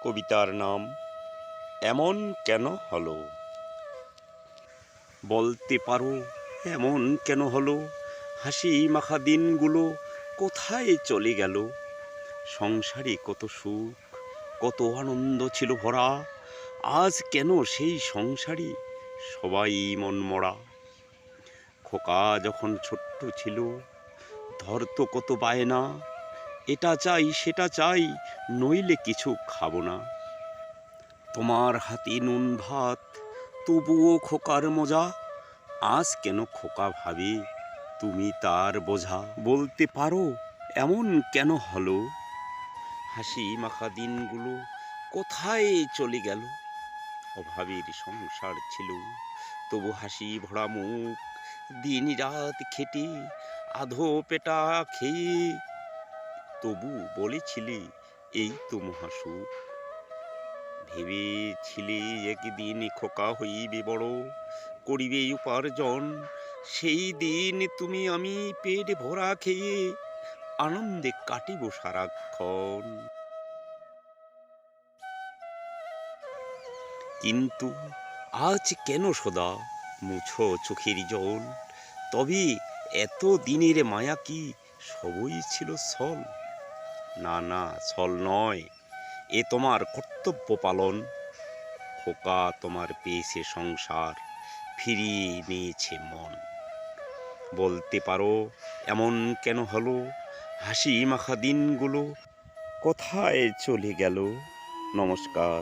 কবিতার নাম এমন কেন হলো। বলতে পারো এমন কেন হলো, হাসি মাখা দিনগুলো কোথায় চলে গেল। সংসারে কত সুখ, কত আনন্দ ছিল ভরা, আজ কেন সেই সংসারে সবাই মন মরা। খোকা যখন ছোট্ট ছিল ধরতো কত বায়না, এটা চাই সেটা চাই, নইলে কিছু খাবো না। তোমার হাতে নুন ভাত, তবুও খোকার মজা, আজ কেন খোকা ভাবে তুমি তার বোঝা। বলতে পারো এমন কেন হলো, হাসি মাখা দিনগুলো কোথায় চলে গেল। অভাবের সংসার ছিল তবু হাসি ভরা মুখ, দিন রাত খেটে আধো পেটা খেয়ে তবু বলেছিলে এই তো মহাসুখ। ভেবেছিলে একদিন খোকা হইবে বড়, করিবে উপার্জন, সেই দিন তুমি আমি পেট ভরা খেয়ে আনন্দে কাটিব সারাক্ষণ। কিন্তু আজ কেন সদা মুছো চোখের জল, তবে এত দিনের মায়া কি সবই ছিল ছল। না না, ছল নয়, এ তোমার কর্তব্য পালন। খোকা তোমার পেয়েছে সংসার, ফিরিয়ে নিয়েছে মন। বলতে পারো এমন কেন হলো, হাসি মাখা দিনগুলো কোথায় চলে গেল। নমস্কার।